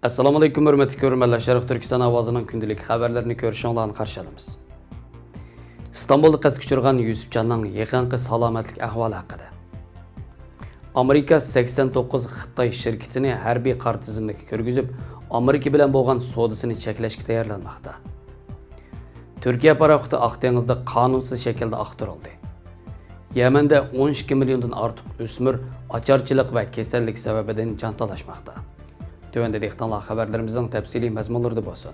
Assalomu alaykum hurmatli ko'ruvchilar. Sherqiy Türkistan ovozining kündilik xəvərlərini ko'rishinglarni qarshi olamiz. İstanbulda qasd uçurğan Yusupjanning yaqinqi salomatlik ahvoli haqida. Amerika 89 Xitoy şirkitini hərbiy qar tizimlikka kirgizib, Amerika bilan bo'lgan sodisini cheklashga tayyorlanmoqda. Turkiya paraxoti Oq dengizda qonunsiz shaklda aqtirildi. Yamanda 12 milliondan ortiq o'smir ocharchilik va kasallik sababidan jon talashmoqda. Tövəndə dehqonlar xəbərlərimizin təfsili məzmunları bolsun.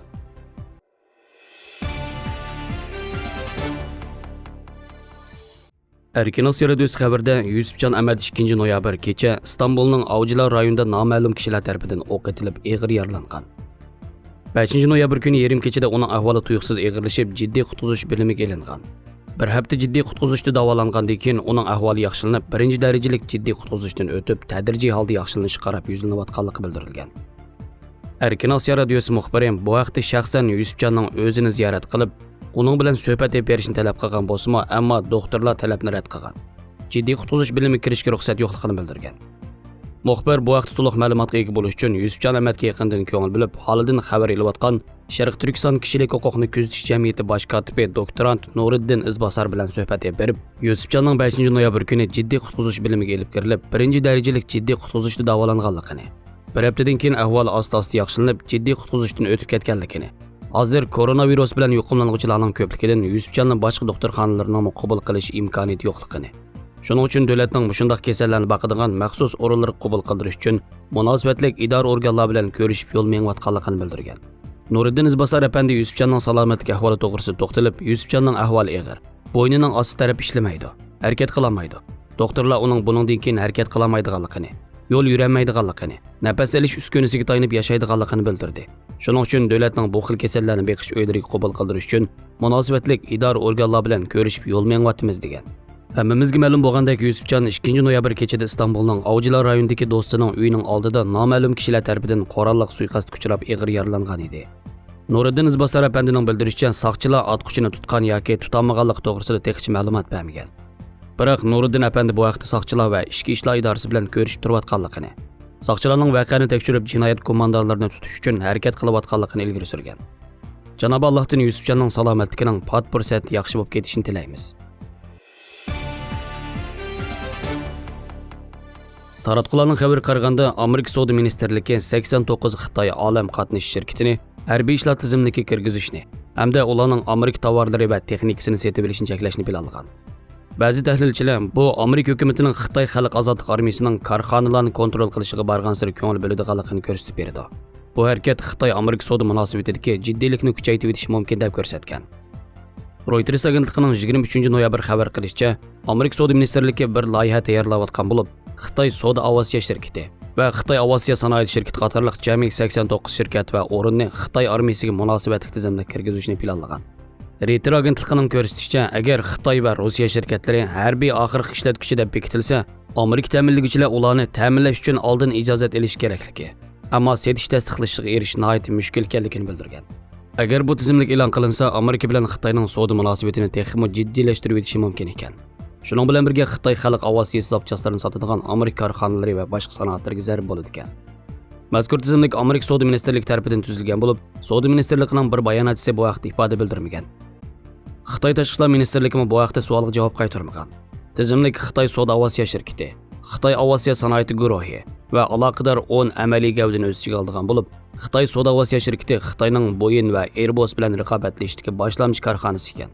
Erkin Asya Radiosu xəbərdə Yusupjan Əməd 2 noyabr kecha İstanbulning Avcılar rayonida noma'lum kishilar tarafidan o'q etilib og'ir yaralangan. 5 noyabr kuni yarim kechada uning ahvoli tuyuqsiz og'irlashib, jiddiy qutqizish bo'limiga elingan. Bir hafta jiddiy qutqizishda davolangandan keyin uning ahvoli yaxshilanib, 1-darajalik jiddiy qutqizishdan o'tib, tadrijiy holda yaxshilanish qarab yuzlanayotganligi bildirilgan. Erkin Asya Radiosu muxbiri bu vaqtda shaxsan Yusupjanning o'zini ziyorat qilib, uning bilan suhbat berishni talab qilgan bo'lsa-mu, ammo doktorlar talabni rad qilgan. Jiddiy qutqizish bilimi kirishga ruxsat yo'qligini bildirgan. Muxbir bu vaqtda to'liq ma'lumotga ega bo'lish uchun Yusupjan Amadga yaqindan ko'ngil bilib, holidan xabar olayotgan Sharqi Turkiston kishilik huquqni kuzatish jamiyati bosh kotibi doktorant Nuriddin Izbasar bilan suhbat berib, Yusupjanning 5 noyabr kuni jiddiy qutqizish bilimiga elib kirilib, 1-darajalik jiddiy qutqizishda davolanganligini, bir haftadan keyin ahvoli asta-asta yaxshilanib, jiddiy qutqizishdan o'tib ketganligini, hozir koronavirus bilan yuqumlanuvchilarning ko'pligidan Yusupjanning boshqa doktorxonalarning qabul qilish imkoniyati yo'qligini, shuning uchun davlatning mushundaq kasallarni boqadigan maxsus o'rinlar qabul qildirish uchun munosabatlik idora organlar bilan ko'rishib yo'l mengayotganligini bildirgan. Nuriddin Izbasar apandi Yusupjanning salomatlik ahvoli to'g'risida to'xtalib, Yusupjanning ahvoli og'ir, bo'ynining osti taraf ishlamaydi, harakat qilolmaydi. Doktorlar uning buningdan keyin harakat qilolmaydiganligini, yo'l yurolmaydiganligini, nafas olish uskunasiga tayanib yashaydiganligini bildirdi. Shuning uchun davlatning bu xil kasallarni beqish uylariga qabul qildirish uchun munosabatlik idora organlar bilan ko'rishib yo'l mengayotimiz degan. Hammamizga ma'lum bo'lgandek, Yusupjan 2 noyabr kechada İstanbulning Avcılar rayonidagi do'stining uyining oldida noma'lum kishilar tomonidan qurolliq suiqasdga uchrab og'ir yaralangan edi. Nuriddin Izbasar apandining bildirishicha, soqchilar otquchini tutgan yoki tutanmaganlik to'g'risida texnik ma'lumot bermagan. Biroq Nuriddin apandi bu vaqtda soqchilar va ichki ishlar idorasi bilan ko'rishib turayotganligini, soqchilarning voqeani tekshirib jinoyat qo'mondonlarini tutish uchun harakat qilayotganligini ilgari surgan. Janob Allohdan Yusupjanning salomatligining pat-pursat yaxshi bo'lib ketishini tilaymiz. Taratqularning xabar qaraganda, Amerika Savdo ministerligi 89 Xitoy olam qatnash shirkitini hərbiy ishlar tizimligiga kirgüzüşni hamda ularning Amerika tovarlari va texnikasini sotib olishni cheklashni planlagan. Ba'zi tahlilchilar bu Amerika hukumatining Xitoy xalq ozodlik armiyasining korxonalarni kontrol qilishiga borgan sari ko'ngil bo'ladiganligini ko'rsatib berdi. Bu harakat Xitoy Amerika savdo munosabatidagi jiddiylikni kuchaytirib etishi mumkin deb ko'rsatgan. Reuters agentligining 23 noyabr xabar qilishicha, Amerika savdo ministerligi bir loyiha tayyorlayotgan bo'lib, Xitoy savdo awazi shirkiti va Xitoy awazi sanoat shirkati qatorliq jami 89 shirkat va o'rinni Xitoy armiyasiga munosabatli tizimga kirgizishni planlagan. Reuters agentligining ko'rsatishicha, agar Xitoy va Rossiya shirkatlari harbiy oxirgi ishlatuvchi deb bekitilsa, Amerika ta'minlovchilar ularni ta'minlash uchun oldin ijozat olish kerakligi, ammo setish tasdiqlashiga erish nihoyat mushkul ekanligini bildirgan. Agar bu tizimlik e'lon qilinsa, Amerika bilan Xitoyning savdo munosabatini texmo jiddiylashtirib etishi mumkin ekan. Shuning bilan birga Xitoy xalq awazi hisobchalarini sotadigan Amerika korxonalari va boshqa sanoatlarga zarb bo'ladi ekan. Mazkur tizimlik Amerika savdo ministerligi tomonidan tuzilgan bo'lib, savdo ministerligining bir bayonotchisi bu vaqtda ifoda bildirmagan. Xitoy tashqi ishlar ministerligi bu vaqtda savolga javob qaytarmagan. Tizimlik Xitoy savdo awazi shirkati, Xitoy awazi sanoat guruhi va aloqador 10 amaliy gavdani o'z ichiga olgan bo'lib, Xitoy savdo awazi shirkati Xitoyning Boeing va Airbus bilan raqobatlashishdagi boshlamchi korxonasi ekan.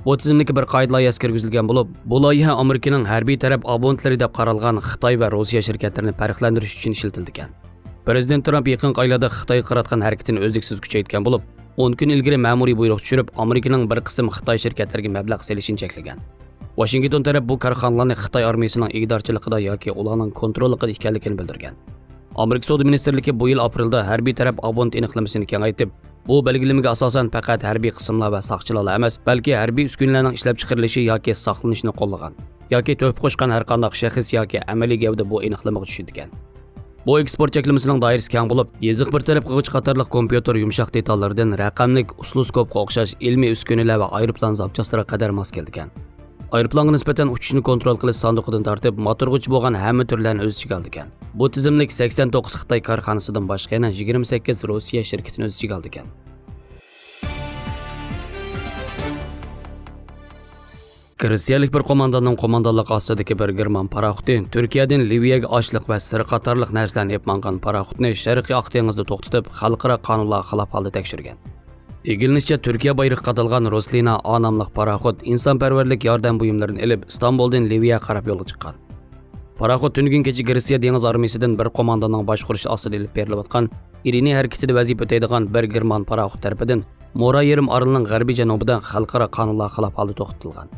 Bu tizimlikka bir qoida loyihasi kirgizilgan bo'lib, bu loyiha Amerikaning harbiy taraf abonentlari deb qaralgan Xitoy va Rossiya shirkatlarini farqlantirish uchun ishlatilgan. Prezident Trump yaqin oylarda Xitoy qaratgan harakatini o'zliksiz kuchaytirgan bo'lib, 10 kun ilgari ma'muriy buyruq tushirib, Amerikaning bir qism Xitoy shirkatlariga mablag' selishini cheklagan. Washington taraf bu korxonalarni Xitoy armiyasining ig'dorchiligida yoki ularning kontrolida ekanligini bildirgan. Amerika savdo ministerligi bu yil aprelda harbiy taraf abonent aniqlamasini kengaytirib, bu belgilamaga asosan faqat harbiy qismlar va soqchilar emas, balki harbiy uskunalarning ishlab chiqarilishi yoki saqlanishini qo'llagan, yoki to'p qo'shgan har qanday shaxs yoki amaliy gavda bu aniqlamaga tushadigan. Bu eksport cheklamasining doirasi keng bo'lib, yeziq bir taraf qilg'ich qatorliq kompyuter yumshoq detallaridan raqamlik ossilloskopga o'xshash ilmiy uskunalar va aeroplan zapchastlariga qadar mos kelgan. Aeroplanga nisbatan uchishni kontrol qilish sanduqidan tortib, motorg'uchi bo'lgan hamma turlarni o'z ichiga oldi ekan. Bu tizimlik 89 Xitoy korxonasidan boshqa yana 28 Rossiya shirkitini o'z ichiga oldi ekan. Rossiyalik bir qo'mondonning qo'mondonligi ostidagi bir German paraxoti Turkiyadan Liviyaga ochliq va sir qatorliq narsalarni olib mangan paraxotni Sherqiy Oq dengizda to'xtatib, xalqaro qonunlarga xilof holda tekshirgan. Egilinishcha Turkiya bayrog'i qadalgan Roslina A nomli paraxot insonparvarlik yordam buyumlarini olib İstanbuldan Liviyaga qarab yo'lga chiqqan. Paraxot tungun kecha Rossiya dengiz armiyasidan bir qo'mondonning boshqurishi ostida olib berilayotgan irini harakatida vazifa o'taydigan bir German paraxot tarafidan Mora yarim orolining g'arbiy janubida xalqaro qonunlarga xilof holda to'xtatilgan.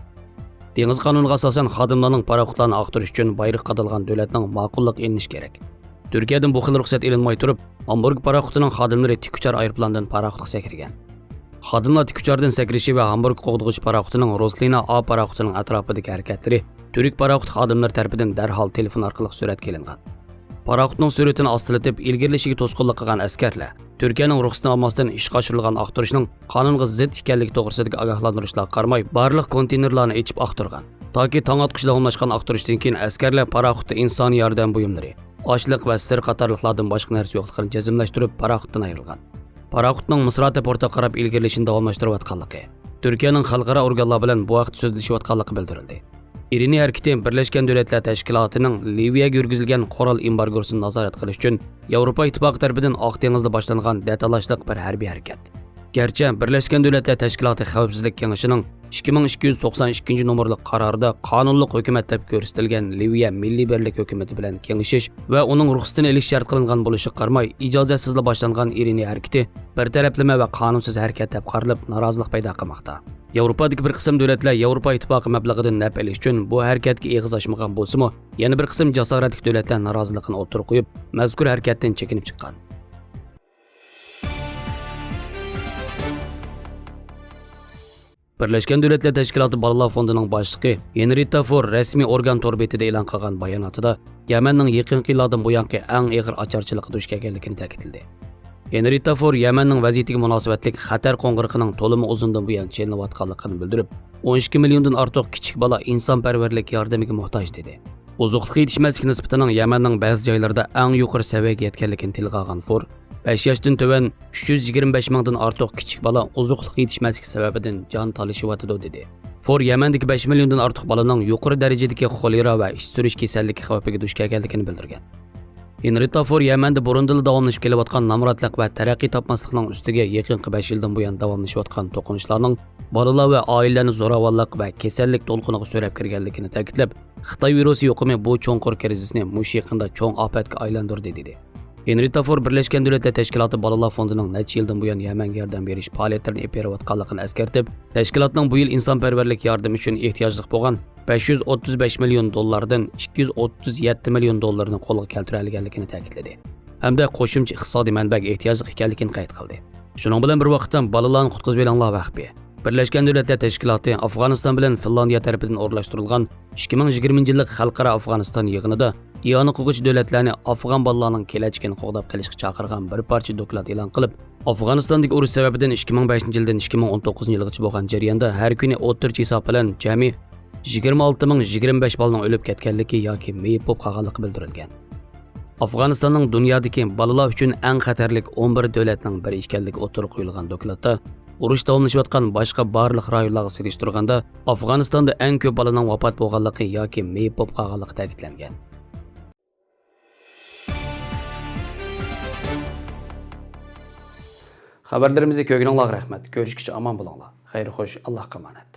Dengiz qonuniga asosan xodimlarning paraxotlarni aqtirish uchun bayrog qadalgan davlatning ma'qullik elinishi kerak. Turkiyadan bu xil ruxsat elinmay turib, Hamburg paraxotining xodimlari tikuchar aeroplandan paraxotga sakragan. Xodimlar tikuchardan sakrishi va Hamburg qo'g'dug'uchi paraxotining Roslina A paraxotining atrofidagi harakatlari Turk paraxot xodimlari tomonidan darhol telefon orqali suratga olingan. Paraxotning suratini ostilatib, ilgirlashiga to'sqinlik qilgan askarlar Turkiyaning ruxsatini olmasdan ishga oshirilgan aqtirishning qonunga zid ekanligi to'g'risidagi ogohlantirishlarga qaramay, barliq konteynerlarni ichib aqtirgan. Toki tong otqish davomlashgan aqtirishdan keyin askarlar paraxotda insoniy yordam buyumlari, ochliq va sir qatorliqlardan boshqa narsa yo'qligini jazmlashtirib paraxotdan ayrilgan. Paraxotning Misrata portiga qarab ilgirlashini davomlashtirayotganligi, Turkiyaning xalqaro organlar bilan bu vaqt so'zlashayotganligi bildirildi. İrini hareketi Birleşken Devletler Teşkilatı'nın Liviyaga yurgizilgan qurol embargosini nazorat qilish uchun Yevropa ittifoqi tomonidan Oq dengizda boshlangan detalashliq bir harbiy harakat. Gerçi Birleşken Devletler Teşkilatı Xavfsizlik Kengashining 2292 nomerli qarorida qonunliq hukumat deb ko'rsatilgan Liviya Milliy Birlik hukumati bilan kengashish va uning ruxsatini olish shart qilingan bo'lishi qaramay, ijozatsizla boshlangan irini harakati bir taraflama va qonunsiz harakat deb qaralib, norozilik paydo qilmoqda. Yevropadagi bir qism davlatlar Yevropa ittifoqi mablag'idan naf olish uchun bu harakatga eg'iz ochmagan bo'lsa-mu, yana bir qism jasoratli davlatlar noroziligini o'tirib qo'yib, mazkur harakatdan chekinib chiqqan. Birleşken Devletler Teşkilatı Balalar Fondining boshlig'i Henrietta Ford rasmiy organ torbetida e'lon qilgan bayonotida Yamanning yaqinqi yillardan buyangi eng og'ir ocharchilikka duch kelganligini ta'kidladi. Henrietta Ford Yamanning vaziyatiga munosabatlik xatar qo'ng'iriqining to'limi uzundan buyon chelinayotganligini bildirib, 12 milliondan ortiq kichik bola insonparvarlik yordamiga muhtoj dedi. Ozuqlik yetishmaslik nisbatining Yamanning ba'zi joylarida eng yuqori saviyaga yetganligini tilga olgan Ford 5 yoshdan tuvan 325 mingdan ortiq kichik bola ozuqlik yetishmaslik sababidan jon talashyapti dedi. Ford Yamandagi 5 milliondan ortiq bolaning yuqori darajadagi xolera va ish surish kasalligi xavfiga duch kelganligini bildirgan. Henrietta Ford Yamanda burundili davomlashib kelayotgan namratlik va taraqqiy topmaslikning ustiga yaqinqi 5 yildan buyon davomlashayotgan to'qinishlarning bolalar va oilalarni zo'ravonlik va kasallik to'lqiniga so'rab kirganligini ta'kidlab, Xitoy virusi yuqumi bu cho'nqur krizisni mush yaqinda cho'ng ofatga aylantirdi dedi. Henrietta Ford Birleşken Devletler Teşkilatı Balalar Fondining necha yildan buyon Yamanga yordam berish faoliyatlarini olib berayotganligini eskartib, tashkilotning bu yil insonparvarlik yordami uchun ehtiyojli bo'lgan 535 million dollardan 237 million dollarni qo'lga keltira olganligini ta'kidladi. Hamda qo'shimcha iqtisodiy manbaga ehtiyojli ekanligini qayd qildi. Shuning bilan bir vaqtda balalarni qutqizib olganlar vaqti Birleşken Devletler Teşkilatı Afg'oniston bilan Finlandiya tarafidan o'rlashtirilgan 2020-yillik xalqaro Afg'oniston yig'inida İyanı qo'g'ich davlatlarni Afg'on bolalarning kelajagini qo'g'dab qilishga chaqirgan bir parcha doklad e'lon qilib, Afg'onistondagi urush sababidan 2005-yildan 2019-yilgacha bo'lgan jarayonda har kuni o'rtacha hisob bilan jami 26025 bolaning o'lib ketganligi yoki meyib bo'lib qolganligi bildirilgan. Afg'onistonning dunyodagi bolalar uchun eng xatarlik 11 davlatning biri ekanligi o'tirib qo'yilgan dokladda urush davomlashayotgan boshqa barliq rayonlarga solishtirganda Afg'onistonda eng ko'p bolaning vafot bo'lganligi yoki meyib bo'lib qolganligi ta'kidlangan. Xabarlarimizni ko'rganingizga rahmat. Ko'rishguncha omon bo'linglar. Xayr xo'sh, Allohga omonat.